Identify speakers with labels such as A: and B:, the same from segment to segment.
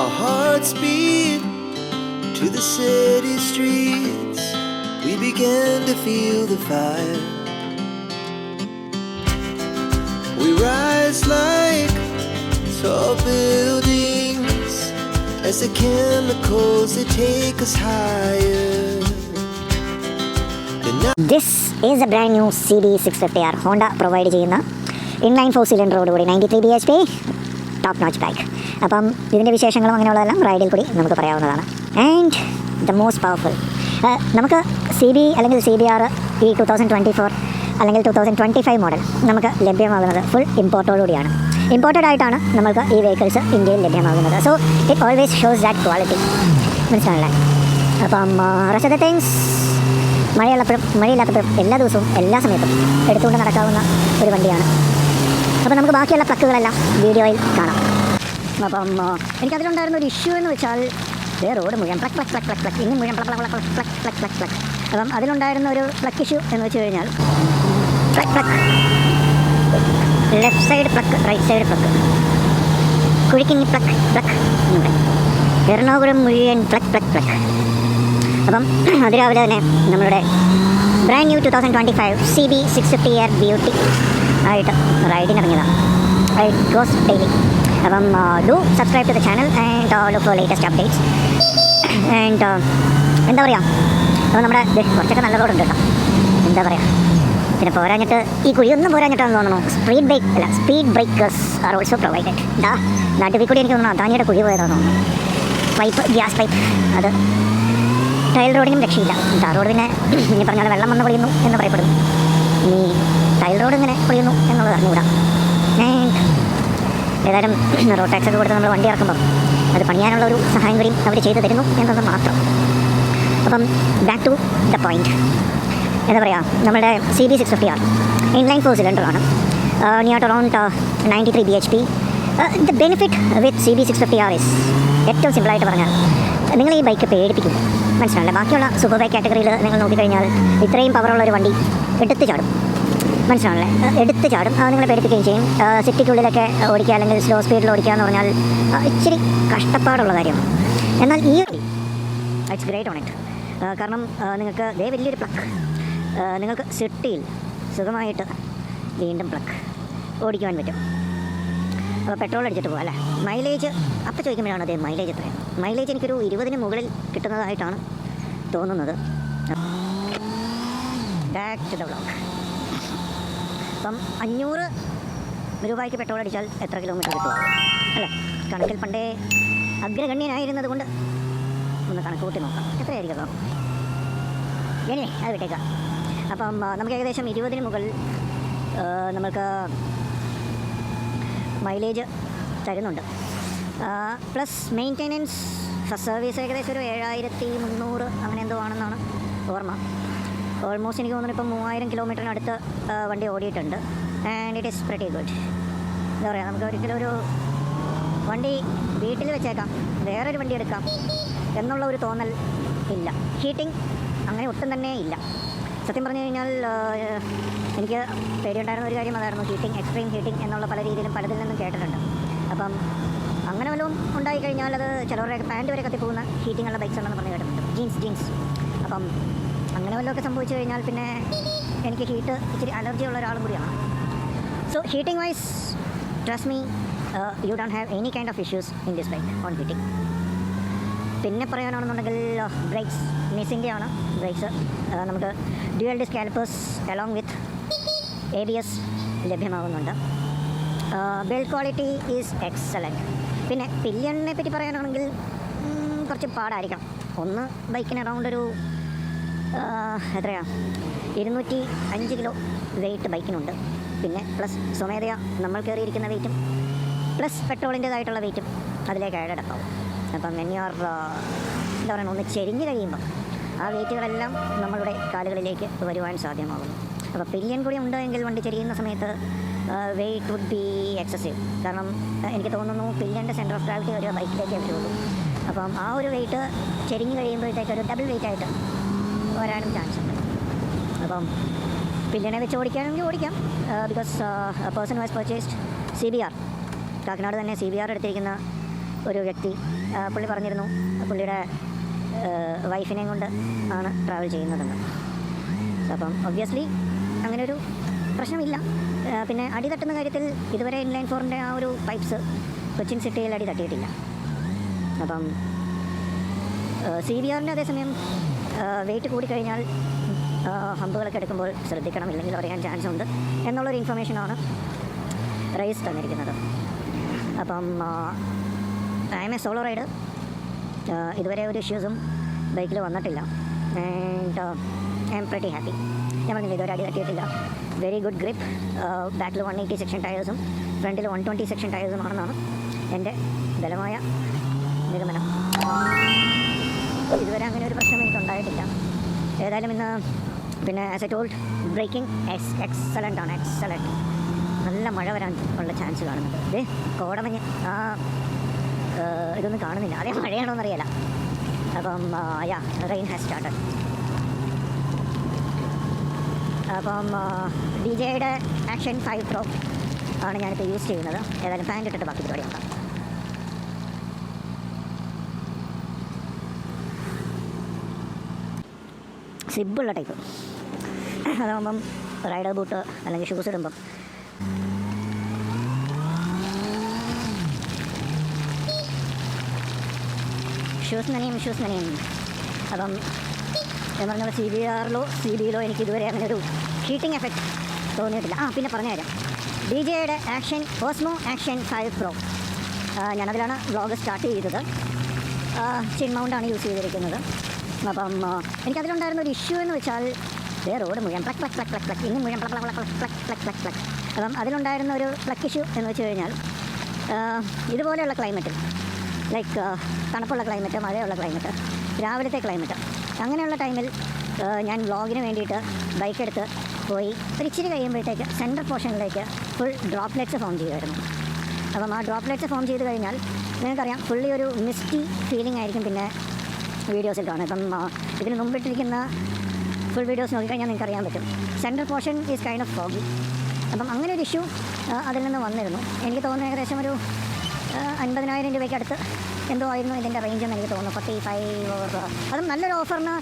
A: Our hearts beat to the city streets. We began to feel the fire. We rise like tall buildings as the chemicals they take us higher.
B: This is a brand new CB 650R Honda provide ചെയ്യുന്ന inline 4 സിലിണ്ടറോടുകൂടി 93 bhp top notch bike. അപ്പം ഇതിൻ്റെ വിശേഷങ്ങളും അങ്ങനെയുള്ളതെല്ലാം റൈഡിൽ കൂടി നമുക്ക് പറയാവുന്നതാണ്. ആൻഡ് ദ മോസ്റ്റ് പവർഫുൾ നമുക്ക് CB അല്ലെങ്കിൽ CBR ഈ 2024 അല്ലെങ്കിൽ 2025 മോഡൽ നമുക്ക് ലഭ്യമാകുന്നത് ഫുൾ ഇമ്പോർട്ടോടുകൂടിയാണ്. ഇമ്പോർട്ടഡ് ആയിട്ടാണ് നമുക്ക് ഈ വെഹിക്കിൾസ് ഇന്ത്യയിൽ ലഭ്യമാകുന്നത്. So it always shows that quality, മനസ്സിലാണല്ലേ? അപ്പം റെസ്റ്റ് ഓഫ് ദ തിങ്സ് മഴയില്ലാത്തപ്പോഴും എല്ലാ ദിവസവും എല്ലാ സമയത്തും എടുത്തുകൊണ്ട് നടക്കാവുന്ന ഒരു വണ്ടിയാണ്. അപ്പോൾ നമുക്ക് ബാക്കിയുള്ള പ്ലക്കുകളെല്ലാം വീഡിയോയിൽ കാണാം. അപ്പം എനിക്കതിലുണ്ടായിരുന്ന ഒരു ഇഷ്യൂ എന്ന് വെച്ചാൽ റോഡ് മുഴുവൻ പ്ലക്ക് പ്ലക്ക് പ്ലക്ക് പ്ലക്ക് പ്ലക്ക് ഇനി മുഴുവൻ പ്ലക്ക് പ്ലക്ക് പ്ലക്ക് പ്ലക്ക് പ്ലക്ക് പ്ലക്ക് പ്ലക്ക്. അപ്പം അതിലുണ്ടായിരുന്ന ഒരു പ്ലക്ക് ഇഷ്യൂ എന്ന് വെച്ച് കഴിഞ്ഞാൽ പ്ലക്ക് പ്ലക്ക് ലെഫ്റ്റ് സൈഡ് പ്ലക്ക്, റൈറ്റ് സൈഡ് പ്ലക്ക്, കുഴിക്കിനി പ്ലക്ക് പ്ലക്ക്, എറണാകുളം മുഴുവൻ പ്ലക്ക് പ്ലക്ക് പ്ലക്ക്. അപ്പം അതിരാവിലെ തന്നെ നമ്മളുടെ brand new 2025 CB 650R beauty ആയിട്ട് റൈഡിനിറങ്ങിയതാണ്. Ride goes daily. അപ്പം do subscribe to the channel and look for latest updates. And എന്താ പറയുക, അപ്പോൾ നമ്മുടെ കുറച്ചൊക്കെ നല്ല റോഡുണ്ട് കേട്ടോ. എന്താ പറയുക, പിന്നെ പോരാഞ്ഞിട്ട് ഈ കുഴിയൊന്നും പോരാഞ്ഞിട്ടാണെന്ന് തോന്നുന്നു speed breakers are also provided. നാട്ടിൽ കൂടി എനിക്ക് തോന്നുന്നു അദാനിയുടെ കുഴി പോയതാണെന്ന് തോന്നുന്നു. പൈപ്പ്, ഗ്യാസ് പൈപ്പ്, അത് ടൈൽ റോഡിനും രക്ഷയില്ല. ടാർ റോഡ് പിന്നെ ഇനി പറഞ്ഞാൽ വെള്ളം വന്ന് പൊളിയുന്നു എന്ന് പറയപ്പെടുന്നു. ഇനി ടൈൽ റോഡ് ഇങ്ങനെ പൊളിയുന്നു എന്നുള്ളത് അറിഞ്ഞുകൂടാ. ഏതായാലും റോഡ് ടാക്സ് ഒക്കെ കൊടുത്ത് നമ്മൾ വണ്ടി ഇറക്കുമ്പം അത് പണിയാനുള്ള ഒരു സഹായം കൂടി അവർ ചെയ്തു തരുന്നു എന്നത് മാത്രം. അപ്പം ബാക്ക് ടു ദ പോയിൻറ്റ്. എന്താ പറയുക, നമ്മുടെ CB 650R ഇൻലൈൻ 4 സിലിണ്ടറാണ്. Near around 93 bhp. The benefit with CB 650R is ഏറ്റവും സിമ്പിളായിട്ട് പറഞ്ഞാൽ നിങ്ങൾ ഈ ബൈക്ക് പേടിപ്പിക്കും, മനസ്സിലാവില്ല. ബാക്കിയുള്ള സൂപ്പർ ബൈക്ക് കാറ്റഗറിയിൽ നിങ്ങൾ നോക്കിക്കഴിഞ്ഞാൽ ഇത്രയും പവറുള്ള ഒരു വണ്ടി എടുത്ത് ചാടും, മനസ്സിലാവില്ലേ? എടുത്ത് ചാടും, നിങ്ങളെ പേടിപ്പിക്കുകയും ചെയ്യും. സിറ്റിക്കുള്ളിലൊക്കെ ഓടിക്കുക അല്ലെങ്കിൽ സ്ലോ സ്പീഡിൽ ഓടിക്കുക എന്ന് പറഞ്ഞാൽ ഇച്ചിരി കഷ്ടപ്പാടുള്ള കാര്യമാണ്. എന്നാൽ ഈ ഇറ്റ്സ് ഗ്രേറ്റ് ഓൺ ഇറ്റ്. കാരണം നിങ്ങൾക്ക് വലിയൊരു പ്ലക്ക്, നിങ്ങൾക്ക് സിറ്റിയിൽ സുഖമായിട്ട് വീണ്ടും പ്ലക്ക് ഓടിക്കുവാൻ പറ്റും. അപ്പോൾ പെട്രോൾ അടിച്ചിട്ട് പോകാം അല്ലേ? മൈലേജ് അപ്പോൾ ചോദിക്കുമ്പോഴാണ് അതേ മൈലേജ് എത്രയാണ്? മൈലേജ് എനിക്കൊരു 20-ന് മുകളിൽ കിട്ടുന്നതായിട്ടാണ് തോന്നുന്നത്. Back to the vlog. അപ്പം 500 രൂപയ്ക്ക് പെട്രോൾ അടിച്ചാൽ എത്ര കിലോമീറ്റർ കിട്ടുമോ അല്ലേ? കണക്കിൽ പണ്ടേ അഗ്രഗണ്യനായിരുന്നത് കൊണ്ട് ഒന്ന് കണക്ക് കൂട്ടി നോക്കാം എത്രയായിരിക്കും. അപ്പം ഇനി അത് വിട്ടേക്കാം. അപ്പം നമുക്ക് ഏകദേശം 20-ന് മുകളിൽ നമുക്ക് മൈലേജ് തരുന്നുണ്ട്. പ്ലസ് മെയിൻ്റെനൻസ് ഫസ്റ്റ് സർവീസ് ഏകദേശം ഒരു 7300 അങ്ങനെ എന്തോ ആണെന്നാണ് ഓർമ്മ. ഓൾമോസ്റ്റ് എനിക്ക് തോന്നുന്നു ഇപ്പം 3000 കിലോമീറ്ററിനടുത്ത് വണ്ടി ഓടിയിട്ടുണ്ട്. And it is pretty good. എന്താ പറയുക, നമുക്ക് ഒരിക്കലും ഒരു വണ്ടി വീട്ടിൽ വെച്ചേക്കാം, വേറൊരു വണ്ടി എടുക്കാം എന്നുള്ള ഒരു തോന്നൽ ഇല്ല. ഹീറ്റിംഗ് അങ്ങനെ ഒട്ടും തന്നെ ഇല്ല. സത്യം പറഞ്ഞു കഴിഞ്ഞാൽ എനിക്ക് പേടിയുണ്ടായിരുന്ന ഒരു കാര്യം അതായിരുന്നു, ഹീറ്റിംഗ്, എക്സ്ട്രീം ഹീറ്റിംഗ് എന്നുള്ള പല രീതിയിലും പലതിൽ നിന്നും കേട്ടിട്ടുണ്ട്. അപ്പം അങ്ങനെ വല്ലതും ഉണ്ടായിക്കഴിഞ്ഞാൽ അത് ചിലവരുടെ പാൻറ്റ് വരെ കത്തിപ്പോകുന്ന ഹീറ്റിംഗ് ഉള്ള ബൈക്സ് ഉണ്ടെന്ന് പറഞ്ഞ് കേട്ടിട്ടുണ്ട്. ജീൻസ്. അപ്പം അങ്ങനെ വല്ലതൊക്കെ സംഭവിച്ചു കഴിഞ്ഞാൽ പിന്നെ എനിക്ക് ഹീറ്റ് ഇച്ചിരി അലർജി ഉള്ള ഒരാളും കൂടിയാണ്. So heating wise trust me, you don't have any kind of issues in this bike on heating. പിന്നെ പറയാനാണെന്നുണ്ടെങ്കിൽ ബ്രേക്സ് മിസിൻ്റെയാണ്. ബ്രേക്സ് നമുക്ക് dual disc calipers along with ABS ലഭ്യമാകുന്നുണ്ട്. Build quality is excellent. പിന്നെ പില്ലിയണിനെ പറ്റി പറയാനാണെങ്കിൽ കുറച്ച് പാടായിരിക്കണം. ഒന്ന് ബൈക്കിന് അറൗണ്ട് ഒരു എത്രയാണ് 205 കിലോ വെയിറ്റ് ബൈക്കിനുണ്ട്. പിന്നെ പ്ലസ് സ്വമേധയാ നമ്മൾ കയറിയിരിക്കുന്ന വെയിറ്റും പ്ലസ് പെട്രോളിൻ്റേതായിട്ടുള്ള വെയിറ്റും അതിലേക്ക് ആഡ് ആവും. അപ്പം വെന്യൂർ എന്താ പറയുക, ഒന്ന് ചെരിഞ്ഞ് കഴിയുമ്പോൾ ആ വെയിറ്റുകളെല്ലാം നമ്മളുടെ കാലുകളിലേക്ക് വരുവാൻ സാധ്യമാകുന്നു. അപ്പോൾ പില്ലിയൻ കൂടി ഉണ്ടെങ്കിൽ വണ്ടി ചെരിയുന്ന സമയത്ത് വെയിറ്റ് വുഡ് ബി എക്സസീവ്. കാരണം എനിക്ക് തോന്നുന്നു പില്ലിയൻ്റെ സെൻറ്റർ ഓഫ് ഗ്രാവിറ്റി ഒരു ബൈക്കിലേക്കേ വരുള്ളൂ. അപ്പം ആ ഒരു വെയിറ്റ് ചെരിഞ്ഞ് കഴിയുമ്പോഴത്തേക്ക് ഒരു ഡബിൾ വെയിറ്റ് ആയിട്ട് വരാനും ചാൻസ് ഉണ്ട്. അപ്പം പില്ലിയനെ വെച്ച് ഓടിക്കുകയാണെങ്കിൽ ഓടിക്കാം. Because person was purchased CBR, Kakkanad തന്നെ CBR എടുത്തിരിക്കുന്ന ഒരു വ്യക്തി പുള്ളി പറഞ്ഞിരുന്നു പുള്ളിയുടെ വൈഫിനെയും കൊണ്ട് ആണ് ട്രാവൽ ചെയ്യുന്നതെന്ന്. അപ്പം ഒബ്വിയസ്ലി അങ്ങനെയൊരു പ്രശ്നമില്ല. പിന്നെ അടി തട്ടുന്ന കാര്യത്തിൽ ഇതുവരെ ഇൻലൈൻ 4ൻ്റെ ആ ഒരു പൈപ്പ്സ് കൊച്ചിൻ സിറ്റിയിൽ അടി തട്ടിയിട്ടില്ല. അപ്പം CBRൻ്റെ അതേസമയം വെയിറ്റ് കൂടിക്കഴിഞ്ഞാൽ ഹമ്പുകളൊക്കെ എടുക്കുമ്പോൾ ശ്രദ്ധിക്കണം, ഇല്ലെങ്കിൽ അറിയാൻ ചാൻസ് ഉണ്ട് എന്നുള്ളൊരു ഇൻഫർമേഷനാണ് റൈസ് തന്നിരിക്കുന്നത്. അപ്പം I M A solo rider. ഇതുവരെ ഒരു ഇഷ്യൂസും ബൈക്കിൽ വന്നിട്ടില്ല. And I M pretty happy. ഞാൻ പറഞ്ഞില്ല, ഇതുവരെ അടി തട്ടിയിട്ടില്ല. Very good grip. ബാക്കിൽ 180 സെക്ഷൻ ടയേഴ്സും ഫ്രണ്ടിൽ 120 സെക്ഷൻ ടയേഴ്സുമാണെന്നാണ് എൻ്റെ ബലമായ നിഗമനം. ഇതുവരെ അങ്ങനെ ഒരു പ്രശ്നം എനിക്കുണ്ടായിട്ടില്ല. ഏതായാലും ഇന്ന് പിന്നെ as I told braking excellent ആണ്, എക്സലൻറ്റ്. നല്ല മഴ വരാൻ ഉള്ള ചാൻസ് കാണുന്നുണ്ട്. കോടമഞ്ഞ് ഇതൊന്നും കാണുന്നില്ല. അതേ മഴയാണോ എന്നറിയില്ല. അപ്പം റെയിൻ ഹാസ് സ്റ്റാർട്ടഡ്. അപ്പം DJയുടെ ആക്ഷൻ 5 Pro ആണ് ഞാനിപ്പോൾ യൂസ് ചെയ്യുന്നത്. ഏതായാലും പാൻറ് ഇട്ടിട്ട് ബാക്കി പരിപാടി നോക്കാം. സിബുള്ള ടൈപ്പ്. അതാകുമ്പം റൈഡർ ബൂട്ട് അല്ലെങ്കിൽ ഷൂസ് ഇടുമ്പം ഷൂസ് നനയും. അപ്പം ഞാൻ പറഞ്ഞ CBRലോ എനിക്കിതുവരെ അങ്ങനെ ഒരു ഹീറ്റിംഗ് എഫക്റ്റ് തോന്നിയിട്ടില്ല. പിന്നെ പറഞ്ഞുതരാം, DJയുടെ ഓസ്മോ ആക്ഷൻ 5 Pro ഞാനതിലാണ് വ്ളോഗ് സ്റ്റാർട്ട് ചെയ്തത്. ചിൻ മൗണ്ടാണ് യൂസ് ചെയ്തിരിക്കുന്നത്. അപ്പം എനിക്കതിലുണ്ടായിരുന്ന ഒരു ഇഷ്യൂ എന്ന് വെച്ചാൽ റോഡ് മുഴുവൻ പ്ലക്ക് പ്ലക്ക് പ്ലക്ക് പ്ലക്ക് പ്ലക്ക് ഇന്നും മുഴുവൻ പ്ലക്ക് പ്ലക്ക് പ്ലക്ക് പ്ലക്ക് പ്ലക്ക് പ്ലക്ക് പ്ലക്ക്. അപ്പം അതിലുണ്ടായിരുന്ന ഒരു പ്ലക്ക് ഇഷ്യൂ എന്ന് വെച്ച് കഴിഞ്ഞാൽ ഇതുപോലെയുള്ള ക്ലൈമറ്റിൽ, ലൈക്ക് തണുപ്പുള്ള ക്ലൈമറ്റ്, മഴയുള്ള ക്ലൈമറ്റ്, രാവിലത്തെ ക്ലൈമറ്റ്, അങ്ങനെയുള്ള ടൈമിൽ ഞാൻ വ്ളോഗിന് വേണ്ടിയിട്ട് ബൈക്കെടുത്ത് പോയി ഒരു ഇച്ചിരി കഴിയുമ്പോഴത്തേക്ക് സെൻട്രൽ പോർഷനിലേക്ക് ഫുൾ ഡ്രോപ്ലെറ്റ്സ് ഫോം ചെയ്യുമായിരുന്നു. അപ്പം ആ ഡ്രോപ്ലെറ്റ്സ് ഫോം ചെയ്ത് കഴിഞ്ഞാൽ നിങ്ങൾക്കറിയാം ഫുള്ളി ഒരു മിസ്റ്റി ഫീലിംഗ് ആയിരിക്കും പിന്നെ വീഡിയോസിൽ കാണും. ഇപ്പം ഇതിന് മുമ്പിട്ടിരിക്കുന്ന ഫുൾ വീഡിയോസ് നോക്കിക്കഴിഞ്ഞാൽ നിങ്ങൾക്ക് അറിയാൻ പറ്റും central portion is kind of foggy. അപ്പം അങ്ങനെ ഒരു ഇഷ്യൂ അതിൽ നിന്ന് വന്നിരുന്നു. എനിക്ക് തോന്നുന്നു ഏകദേശം ഒരു 50,000 രൂപയ്ക്ക് അടുത്ത് എന്തോ ആയിരുന്നു ഇതിൻ്റെ റേഞ്ച് എന്ന് എനിക്ക് തോന്നുന്നു. 45 അതും നല്ലൊരു ഓഫറിന്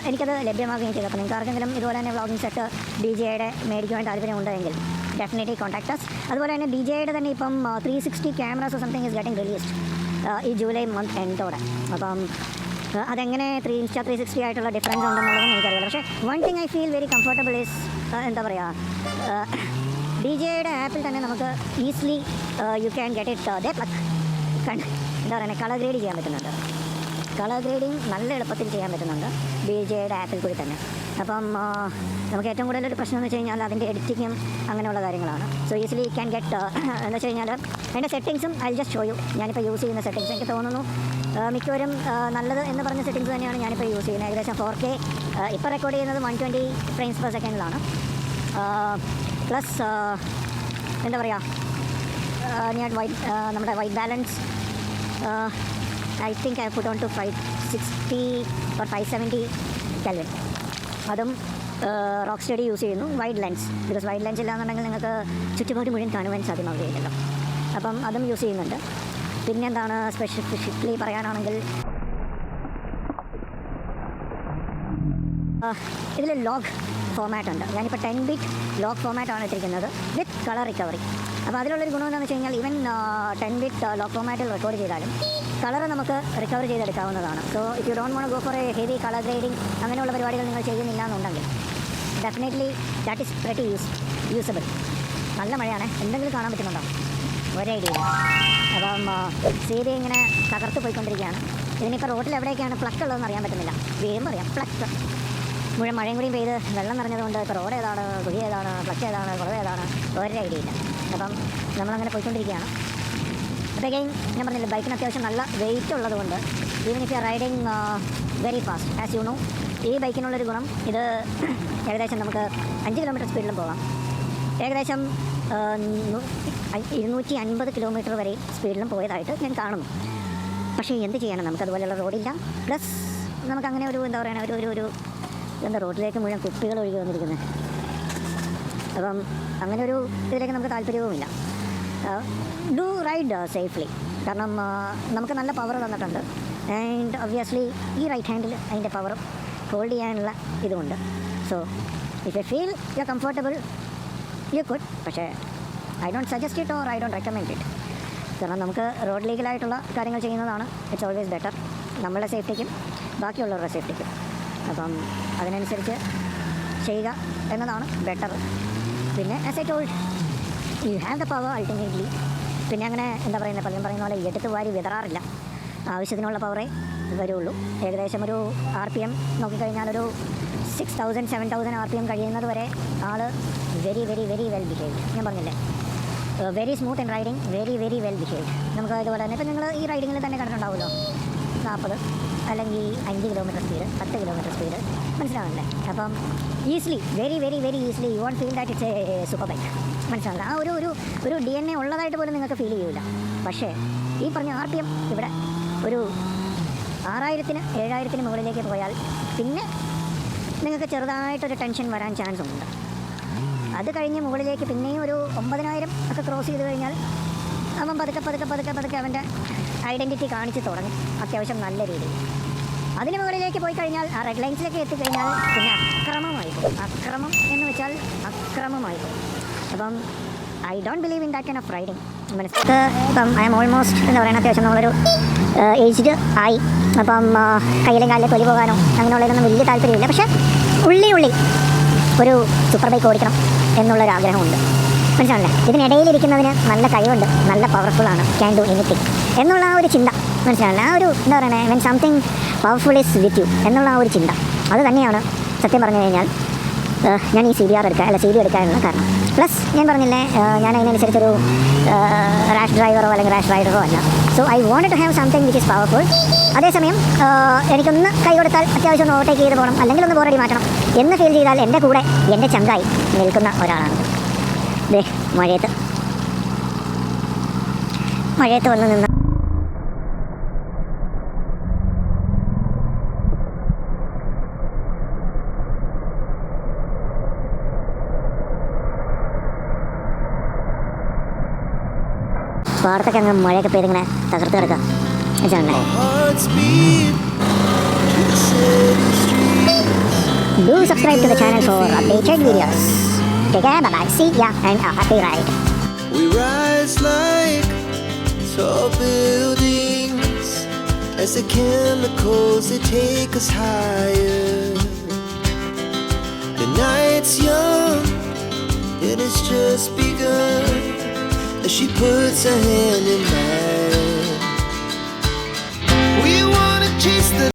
B: എനിക്കത് ലഭ്യമാകുകയും ചെയ്തു. അപ്പോൾ നിങ്ങൾക്ക് ആർക്കെങ്കിലും ഇതുപോലെ തന്നെ വ്ളോഗിങ് സെറ്റ് DJയുടെ മേടിക്കുവാൻ താല്പര്യമുണ്ടെങ്കിൽ ഡെഫിനറ്റ്ലി കോൺടാക്ട് അസ്. അതുപോലെ തന്നെ DJയുടെ തന്നെ ഇപ്പം 360 cameras something is getting released ഈ ജൂലൈ മന്ത് എൻഡോടെ. അപ്പം അതെങ്ങനെ Insta 360 ആയിട്ടുള്ള ഡിഫറൻസ് ഉണ്ടെന്നുള്ളതും എനിക്കറിയില്ല. പക്ഷേ one thing I feel very comfortable is എന്താ പറയുക, DJയുടെ ആപ്പിൽ തന്നെ നമുക്ക് easily you can get it plug എന്താ പറയുക, കളർ ഗ്രേഡ് ചെയ്യാൻ പറ്റുന്നുണ്ട്. കളർ ഗ്രേഡിങ് നല്ല എളുപ്പത്തിൽ ചെയ്യാൻ പറ്റുന്നുണ്ട് DJയുടെ ആപ്പിൽ കൂടി തന്നെ. അപ്പം നമുക്ക് ഏറ്റവും കൂടുതലൊരു പ്രശ്നം എന്ന് വെച്ച് കഴിഞ്ഞാൽ അതിൻ്റെ എഡിറ്റിങ്ങും അങ്ങനെയുള്ള കാര്യങ്ങളാണ്. സോ ഈസിലി ക്യാൻ ഗെറ്റ് എന്ന് വെച്ച് കഴിഞ്ഞാൽ അതിൻ്റെ സെറ്റിങ്സും ഐ ജസ്റ്റ് ഷോ യു. ഞാനിപ്പോൾ യൂസ് ചെയ്യുന്ന സെറ്റിങ്സ് എനിക്ക് തോന്നുന്നു മിക്കവരും നല്ലത് എന്ന് പറഞ്ഞ സെറ്റിങ്സ് തന്നെയാണ് ഞാനിപ്പോൾ യൂസ് ചെയ്യുന്നത്. ഏകദേശം 4K ഇപ്പോൾ റെക്കോർഡ് ചെയ്യുന്നത് 120 frames per second പ്ലസ് എന്താ പറയുക, ഞാൻ നമ്മുടെ white balance I think I put on to 560 or 570 Kelvin. അതും റോക്ക് സ്റ്റഡി യൂസ് ചെയ്യുന്നു. Wide lens, because wide lens ഇല്ലാന്നുണ്ടെങ്കിൽ നിങ്ങൾക്ക് ചുറ്റുപാട് മുഴുവൻ കാണുവാൻ സാധ്യമാവുകയില്ലല്ലോ. അപ്പം അതും യൂസ് ചെയ്യുന്നുണ്ട്. പിന്നെന്താണ് സ്പെസിഫിക്കലി പറയാനാണെങ്കിൽ ഇതിൽ ലോഗ് ഫോമാറ്റ് ഉണ്ട്. ഞാനിപ്പോൾ 10-bit ലോഗ് ഫോമാറ്റാണ് ഇട്ടിരിക്കുന്നത് വിത്ത് കളർ റിക്കവറി. അപ്പോൾ അതിലുള്ളൊരു ഗുണം എന്താണെന്ന് വെച്ച് കഴിഞ്ഞാൽ ഈവൻ 10-bit ലോഗ് ഫോമാറ്റിൽ റെക്കോർഡ് ചെയ്താലും കളർ നമുക്ക് റിക്കവർ ചെയ്തെടുക്കാവുന്നതാണ്. So if you don't want go for a heavy colour grading അങ്ങനെയുള്ള പരിപാടികൾ നിങ്ങൾ ചെയ്യുന്നില്ല എന്നുണ്ടെങ്കിൽ definitely that is pretty usable. നല്ല മഴയാണ്, എന്തെങ്കിലും കാണാൻ പറ്റുന്നുണ്ടോ? ഒരേ ഐഡിയ. അപ്പം സീരി ഇങ്ങനെ തകർത്ത് പോയിക്കൊണ്ടിരിക്കുകയാണ്. ഇതിനിപ്പോൾ റോഡിൽ എവിടെയൊക്കെയാണ് പ്ലക്ക് ഉള്ളതെന്ന് അറിയാൻ പറ്റുന്നില്ല. വീഴുമ്പോൾ അറിയാം പ്ലക്ക്. മുഴുവൻ മഴയും കൂടിയും പെയ്ത് വെള്ളം നിറഞ്ഞതുകൊണ്ട് ഇപ്പോൾ റോഡ് ഏതാണ്, കുഴി ഏതാണ്, പ്ലക്ക് ഏതാണ്, കുറവ് ഏതാണ്, ഒരേ ഐഡിയ ഇല്ല. അപ്പം നമ്മളങ്ങനെ പോയിക്കൊണ്ടിരിക്കുകയാണ്. അപ്പോഴേക്കും ഞാൻ പറഞ്ഞില്ല, ബൈക്കിന് അത്യാവശ്യം നല്ല വെയിറ്റ് ഉള്ളതുകൊണ്ട് even if you are riding very fast as you know, ഈ ബൈക്കിനുള്ളൊരു ഗുണം ഇത് ഏകദേശം നമുക്ക് 5 കിലോമീറ്റർ സ്പീഡിലും പോകാം. ഏകദേശം 250 കിലോമീറ്റർ വരെ സ്പീഡിലും പോയതായിട്ട് ഞാൻ കാണുന്നു. പക്ഷേ എന്ത് ചെയ്യണം, നമുക്കതുപോലെയുള്ള റോഡില്ല. പ്ലസ് നമുക്കങ്ങനെ ഒരു എന്താ പറയുക, ഒരു എന്താ റോഡിലേക്ക് മുഴുവൻ കുപ്പികൾ ഒഴുകി വന്നിരിക്കുന്നത്. അപ്പം അങ്ങനെ ഒരു ഇതിലേക്ക് നമുക്ക് താല്പര്യവുമില്ല. Do ride safely. കാരണം നമുക്ക് നല്ല പവർ തന്നിട്ടുണ്ട്. ആൻഡ് ഒബ്വിയസ്ലി ഈ റൈറ്റ് ഹാൻഡിൽ അതിൻ്റെ പവർ ഹോൾഡ് ചെയ്യാനുള്ള ഇതുമുണ്ട്. So if you feel you are comfortable you could. പക്ഷേ I don't suggest it or I don't recommend it. കാരണം നമുക്ക് റോഡ് ലീഗലായിട്ടുള്ള കാര്യങ്ങൾ ചെയ്യുന്നതാണ് ഇറ്റ്സ് ഓൾവേസ് ബെറ്റർ, നമ്മളുടെ സേഫ്റ്റിക്കും ബാക്കിയുള്ളവരുടെ സേഫ്റ്റിക്കും. അപ്പം അതിനനുസരിച്ച് ചെയ്യുക എന്നതാണ് ബെറ്റർ. പിന്നെ as I told you have the power ultimately. പിന്നെ അങ്ങനെ എന്താ പറയുന്നത്, പലരും പറയുന്ന പോലെ എടുത്ത് വാരി വിതറാറില്ല. ആവശ്യത്തിനുള്ള പവറേ വരുള്ളൂ. ഏകദേശം ഒരു RPM നോക്കിക്കഴിഞ്ഞാൽ ഒരു 6000 7000 RPM കഴിയുന്നത് വരെ all very very very well behaved. ഞാൻ പറഞ്ഞില്ലേ, very smooth and riding, very very well behaved. നമുക്ക് ഇതുപോലെ തന്നെ ഇപ്പം നിങ്ങൾ ഈ റൈഡിങ്ങിൽ തന്നെ കണ്ടിട്ടുണ്ടാവുമല്ലോ, 40 അല്ലെങ്കിൽ 5 കിലോമീറ്റർ സ്പീഡ്, 10 കിലോമീറ്റർ സ്പീഡ്, മനസ്സിലാവില്ലേ? അപ്പം easily very very very easily you won't feel that it's a super bike. മനസ്സിലാവില്ല, ആ ഒരു DNA ഉള്ളതായിട്ട് പോലും നിങ്ങൾക്ക് ഫീൽ ചെയ്യില്ല. പക്ഷേ ഈ പറഞ്ഞ RPM ഇവിടെ ഒരു 6000 7000 മുകളിലേക്ക് പോയാൽ പിന്നെ നിങ്ങൾക്ക് ചെറുതായിട്ടൊരു ടെൻഷൻ വരാൻ ചാൻസ് ഉണ്ട്. അത് കഴിഞ്ഞ് മുകളിലേക്ക് പിന്നെയും ഒരു 9000 ഒക്കെ ക്രോസ് ചെയ്ത് കഴിഞ്ഞാൽ അവൻ പതുക്കെ പതുക്കെ പതുക്കെ പതുക്കെ അവൻ്റെ ഐഡൻറ്റിറ്റി കാണിച്ച് തുടങ്ങി അത്യാവശ്യം നല്ല രീതിയിൽ. അതിന് മുകളിലേക്ക് പോയി കഴിഞ്ഞാൽ ആ റെഡ് ലൈൻസിലേക്ക് എത്തിക്കഴിഞ്ഞാൽ പിന്നെ അക്രമമായിപ്പോകും. അക്രമം എന്ന് വെച്ചാൽ അക്രമമായിപ്പോകും. അപ്പം I don't believe in that kind of riding. മനസ്സിലാക്ക് ഇപ്പം ഐ എം ഓൾമോസ്റ്റ് എന്താ പറയുക, അത്യാവശ്യം നമ്മളൊരു ഏജ്ഡ് ആയി. അപ്പം കയ്യിലും കാലിലും തൊലി പോകാനോ അങ്ങനെയുള്ളതൊന്നും വലിയ താല്പര്യമില്ല. പക്ഷേ ഉള്ളിൽ ഒരു സൂപ്പർ ബൈക്ക് ഓടിക്കണം എന്നുള്ളൊരാഗ്രഹമുണ്ട്. മനസ്സിലാണല്ലേ? ഇതിനിടയിലിരിക്കുന്നതിന് നല്ല കഴിവുണ്ട്, നല്ല പവർഫുള്ളാണ്, ക്യാൻ ഡു എനിത്തിങ് എന്നുള്ള ആ ഒരു ചിന്ത. മനസ്സിലാണല്ലേ? ആ ഒരു എന്താ പറയുന്നത്, when something powerful is with you എന്നുള്ള ആ ഒരു ചിന്ത, അത് തന്നെയാണ് സത്യം പറഞ്ഞു കഴിഞ്ഞാൽ ഞാൻ ഈ CBR എടുക്കാനുള്ള കാരണം. പ്ലസ് ഞാൻ പറഞ്ഞില്ലേ, ഞാൻ അതിനനുസരിച്ചൊരു റാഷ് ഡ്രൈവറോ അല്ലെങ്കിൽ റാഷ് റൈഡറോ അല്ല. So I wanted to have something which is powerful. അതേസമയം എനിക്കൊന്ന് കൈ കൊടുത്താൽ അത്യാവശ്യം ഒന്ന് ഓവർടേക്ക് ചെയ്ത് പോകണം, അല്ലെങ്കിൽ ഒന്ന് ബോറടി മാറ്റണം എന്ന് ഫീൽ ചെയ്താൽ എൻ്റെ കൂടെ എൻ്റെ ചങ്കായി നിൽക്കുന്ന ഒരാളാണ്. ദേ മഴയത്ത് വന്ന് നിന്ന് പാടത്തൊക്കെ അങ്ങ് മഴയൊക്കെ പെയ്തിങ്ങനെ തകർത്ത് കിടക്കുക. Do subscribe to the channel for updated videos. Take care, bye-bye, see ya, and a happy ride.
A: We rise like tall buildings as the chemicals they take us higher. The night's young and it's just begun as she puts her hand in mine.